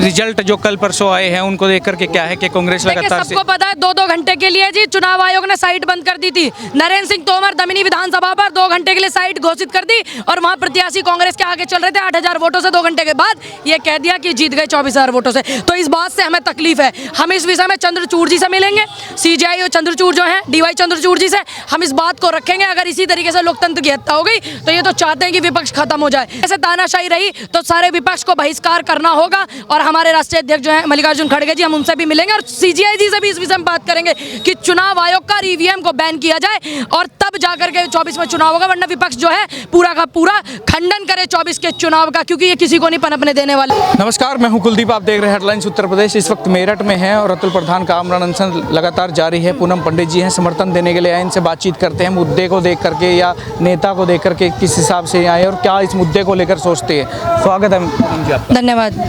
Result जो कल परसों आए हैं उनको देख करके क्या है कि कांग्रेस लगातार सबको पता है 2-2 घंटे के लिए जी चुनाव आयोग ने साइट बंद कर दी थी। नरेंद्र सिंह तोमर दमिनी विधानसभा पर 2 घंटे के लिए साइट घोषित कर दी और वहां प्रत्याशी कांग्रेस के आगे चल रहे थे 8,000 वोटों से। 2 घंटे के बाद ये कह दिया कि जीत गए 24,000 वोटों से। तो इस बात से हमें तकलीफ है। हम इस विषय में चंद्रचूड़ जी से मिलेंगे, CJI और चंद्रचूड़ जो है DY चंद्रचूड़ जी से हम इस बात को रखेंगे। अगर इसी तरीके से लोकतंत्र की हत्या हो गई तो ये तो चाहते हैं कि विपक्ष खत्म हो जाए। ऐसे तानाशाही रही तो सारे विपक्ष को बहिष्कार करना होगा। और हमारे राष्ट्रीय अध्यक्ष जो है मल्लिकार्जुन खड़गे जी, हम उनसे भी मिलेंगे और CJI जी से भी इस विषय में बात करेंगे कि चुनाव आयोग का EVM को बैन किया जाए और तब जाकर के 24 में चुनाव होगा। वरना विपक्ष जो है पूरा का पूरा खंडन करे 24 के चुनाव का, क्योंकि ये किसी को नहीं पनपने देने वाले। नमस्कार, मैं हूं कुलदीप, आप देख रहे हैं हेडलाइंस उत्तर प्रदेश। इस वक्त मेरठ में है और अतुल प्रधान का आमरण अनशन लगातार जारी है। पूनम पंडित जी हैं, समर्थन देने के लिए आए, इनसे बातचीत करते हैं मुद्दे को देख करके या नेता को देख करके किस हिसाब से आए और क्या इस मुद्दे को लेकर सोचते हैं। स्वागत है जी आपका। धन्यवाद।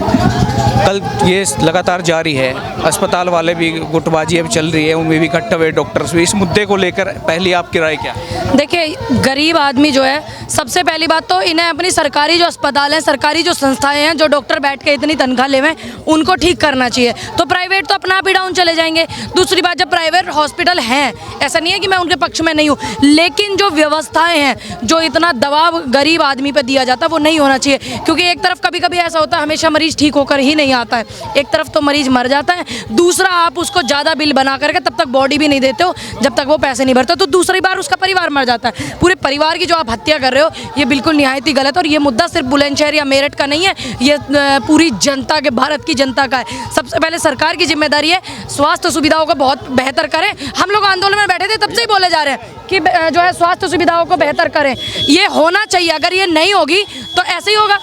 कल ये लगातार जारी है, अस्पताल वाले भी गुटबाजी अब चल रही है, उनमें भी इकट्ठे हुए डॉक्टर्स भी। इस मुद्दे को लेकर पहली आपकी राय क्या है? देखिए, गरीब आदमी जो है, सबसे पहली बात तो इन्हें अपनी सरकारी जो अस्पताल हैं, सरकारी जो संस्थाएं हैं, जो डॉक्टर बैठ के इतनी तनख्वाह ले हुए उनको ठीक करना चाहिए। तो प्राइवेट तो अपना आप ही डाउन चले जाएंगे। दूसरी बात, जब प्राइवेट हॉस्पिटल हैं, ऐसा नहीं है कि मैं उनके पक्ष में नहीं हूँ, लेकिन जो व्यवस्थाएं हैं, जो इतना दबाव गरीब आदमी पर दिया जाता है, वो नहीं होना चाहिए। क्योंकि एक तरफ कभी कभी ऐसा होता है, हमेशा मरीज ठीक होकर ही नहीं आता है, एक तरफ तो मरीज मर जाता है। दूसरा, आप उसको ज़्यादा बिल बना करके तब तक बॉडी भी नहीं देते हो जब तक वो पैसे नहीं भरते, तो दूसरी बार उसका परिवार मर जाता है। पूरे परिवार की जो आप हत्या कर रहे हो, ये बिल्कुल निहायत ही गलत। और ये मुद्दा सिर्फ बुलंदशहर या मेरठ का नहीं है, ये पूरी जनता के, भारत की जनता का है। सबसे पहले सरकार की जिम्मेदारी है स्वास्थ्य सुविधाओं को बहुत बेहतर करें। हम लोग आंदोलन में बैठे थे, तब से ही बोले जा रहे हैं कि जो है स्वास्थ्य सुविधाओं को बेहतर करें। ये होना चाहिए। अगर ये नहीं होगी तो ऐसे ही होगा।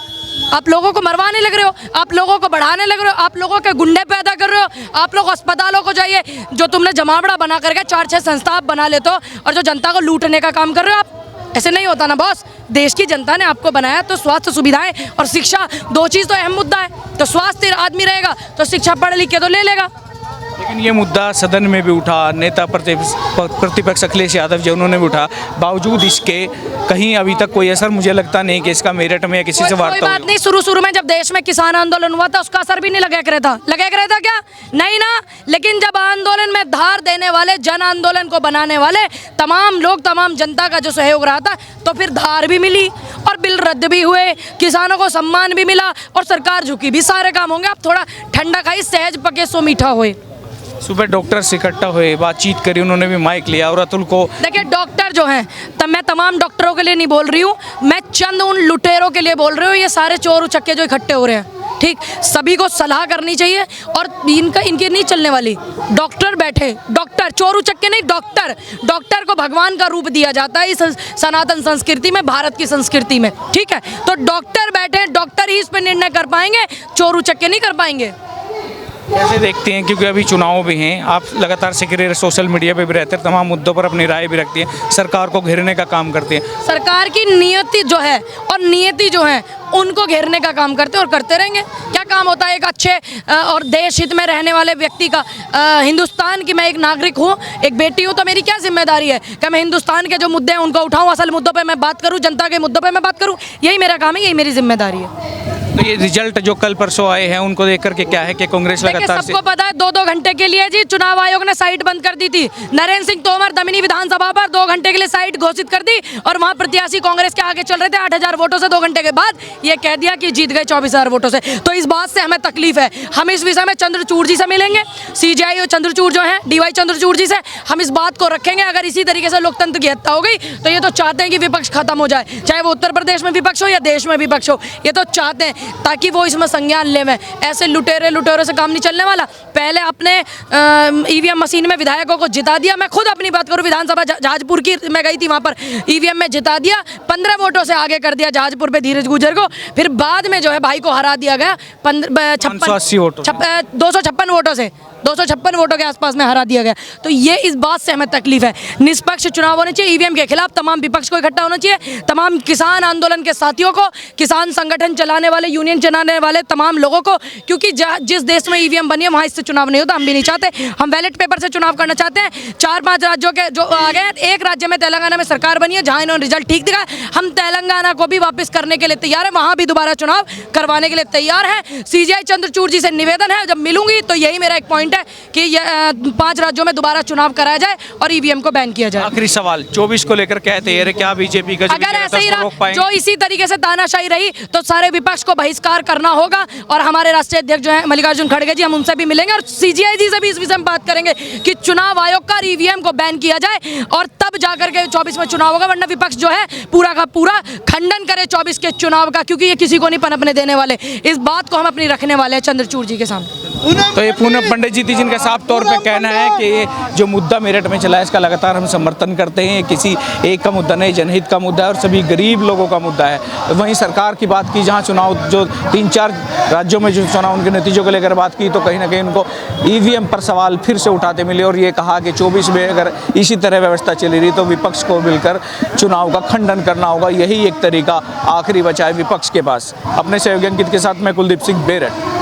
आप लोगों को मरवाने लग रहे हो, आप लोगों को बढ़ाने लग रहे हो, आप लोगों के गुंडे पैदा कर रहे हो। आप लोग अस्पतालों को जाइए, जो तुमने जमावड़ा बना करके 4-6 संस्था आप बना लेते हो और जो जनता को लूटने का काम कर रहे हो आप। ऐसे नहीं होता ना बॉस। देश की जनता ने आपको बनाया, तो स्वास्थ्य सुविधाएं और शिक्षा, 2 चीज़ तो अहम मुद्दा है। तो स्वास्थ्य आदमी रहेगा तो शिक्षा पढ़ लिख के तो ले लेगा। लेकिन ये मुद्दा सदन में भी उठा, नेता प्रतिपक्ष अखिलेश यादव जी उन्होंने भी उठा, बावजूद इसके कहीं अभी तक कोई असर मुझे लगता नहीं कि इसका मेरठ में या किसी से वार्ता। कोई बात नहीं, शुरू में जब देश में किसान आंदोलन हुआ था उसका असर भी नहीं लगा रहा था क्या? नहीं ना। लेकिन जब आंदोलन में धार देने वाले, जन आंदोलन को बनाने वाले तमाम लोग, तमाम जनता का जो सहयोग रहा था, तो फिर धार भी मिली और बिल रद्द भी हुए, किसानों को सम्मान भी मिला और सरकार झुकी भी। सारे काम होंगे। आप थोड़ा ठंडा खाई, सहज पके सो मीठा होए। सुबह डॉक्टर्स इकट्ठा हुए, बातचीत करी, उन्होंने भी माइक लिया और अतुल को। देखिए, डॉक्टर जो हैं, तब मैं तमाम डॉक्टरों के लिए नहीं बोल रही हूँ, मैं चंद उन लुटेरों के लिए बोल रही हूँ। ये सारे चोर उचक्के जो इकट्ठे हो रहे हैं, ठीक, सभी को सलाह करनी चाहिए और इनकी नहीं चलने वाली। डॉक्टर बैठे, डॉक्टर, चोर उचक्के नहीं, डॉक्टर को भगवान का रूप दिया जाता है इस सनातन संस्कृति में, भारत की संस्कृति में, ठीक है। तो डॉक्टर बैठे, डॉक्टर ही इस पर निर्णय कर पाएंगे, चोर उचक्के नहीं कर पाएंगे। कैसे देखते हैं, क्योंकि अभी चुनाव भी हैं, आप लगातार सक्रिय सोशल मीडिया पे भी रहते हैं, तमाम मुद्दों पर अपनी राय भी रखती हैं, सरकार को घेरने का काम करते हैं। सरकार की नियति जो है और नियति जो है उनको घेरने का काम करते हैं और करते रहेंगे। क्या काम होता है एक अच्छे और देश हित में रहने वाले व्यक्ति का? हिंदुस्तान की मैं एक नागरिक हूँ, एक बेटी हूँ, तो मेरी क्या जिम्मेदारी है कि मैं हिंदुस्तान के जो मुद्दे हैं उनको उठाऊँ, असल मुद्दों पर मैं बात करूँ, जनता के मुद्दों पर मैं बात करूँ। यही मेरा काम है, यही मेरी जिम्मेदारी है। तो ये रिजल्ट जो कल परसों आए हैं उनको देख करके क्या है कि कांग्रेस लगातार सबको पता है 2-2 घंटे के लिए जी चुनाव आयोग ने साइट बंद कर दी थी। नरेंद्र सिंह तोमर दमिनी विधानसभा पर 2 घंटे के लिए साइट घोषित कर दी और वहां प्रत्याशी कांग्रेस के आगे चल रहे थे 8,000 वोटों से। 2 घंटे के बाद ये कह दिया कि जीत गए 24,000 वोटों से। तो इस बात से हमें तकलीफ है। हम इस विषय में चंद्रचूड़ जी से मिलेंगे, CJI और चंद्रचूड़ जो है DY चंद्रचूड़ जी से हम इस बात को रखेंगे। अगर इसी तरीके से लोकतंत्र की हत्या हो गई तो ये तो चाहते हैं कि विपक्ष खत्म हो जाए, चाहे वो उत्तर प्रदेश में विपक्ष हो या देश में विपक्ष हो। ये तो चाहते हैं ताकि वो इसमें संज्ञान ले में। ऐसे लुटेरों से काम नहीं चलने वाला। पहले अपने EVM मशीन में विधायकों को जिता दिया। मैं खुद अपनी बात करूं, विधानसभा जहाजपुर की मैं गई थी, वहां पर EVM में जिता दिया, 15 वोटों से आगे कर दिया जहाजपुर पे धीरज गुजर को। फिर बाद में जो है भाई को हरा दिया गया 256 वोटों से, 256 वोटों के आसपास में हरा दिया गया। तो ये इस बात से हमें तकलीफ है। निष्पक्ष चुनाव होने चाहिए, EVM के खिलाफ तमाम विपक्ष को इकट्ठा होना चाहिए, तमाम किसान आंदोलन के साथियों को, किसान संगठन चलाने वाले यूनियन चलाने वाले तमाम लोगों को, क्योंकि जिस देश में ईवीएम बनी है वहाँ इससे चुनाव नहीं होता, हम भी नहीं चाहते। हम बैलेट पेपर से चुनाव करना चाहते हैं। 4-5 राज्यों के जो आ गए, एक राज्य में तेलंगाना में सरकार बनी है जहाँ इन्होंने रिजल्ट ठीक दिखा, हम तेलंगाना को भी वापस करने के लिए तैयार है, वहाँ भी दोबारा चुनाव करवाने के लिए तैयार है। सीजीआई चंद्रचूड़ जी से निवेदन है, जब मिलूंगी तो यही मेरा एक पॉइंट है कि 5 राज्यों में दोबारा चुनाव कराया जाए और ईवीएम को बैन किया जाए। आखिरी सवाल, 24 को लेकर क्या तैयार है? क्या बीजेपी का अगर ऐसे ही रहा, जो इसी तरीके से तानाशाही रही तो सारे विपक्ष को बहिष्कार करना होगा। और हमारे राष्ट्रीय अध्यक्ष जो है मल्लिकार्जुन खड़गे जी, हम उनसे भी मिलेंगे और सीजीआई जी से भी इस विषय में बात करेंगे कि चुनाव आयोग का ईवीएम को बैन किया जाए और तब जाकर के 24 में चुनाव होगा। वरना विपक्ष जो है पूरा का पूरा खंडन करे 24 के चुनाव का, क्योंकि ये किसी को नहीं पनपने देने वाले। इस बात को हम अपनी रखने वाले हैं चंद्रचूड़ जी के सामने। तो ये पूनम पंडित जी थी जिनका साफ तौर पे कहना है कि ये जो मुद्दा मेरठ में चला है इसका लगातार हम समर्थन करते हैं। किसी एक का मुद्दा नहीं, जनहित का मुद्दा है और सभी गरीब लोगों का मुद्दा है। वहीं सरकार की बात की, जहां चुनाव जो 3-4 राज्यों में जो चुनाव उनके नतीजों को लेकर बात की, तो कहीं ना कहीं उनको ईवीएम पर सवाल फिर से उठाते मिले और ये कहा कि 24 में अगर इसी तरह व्यवस्था चली रही तो विपक्ष को मिलकर चुनाव का खंडन करना होगा। यही एक तरीका आखिरी बचा है विपक्ष के पास। अपने सहयोगी अंकित के साथ मैं कुलदीप सिंह, बेरठ।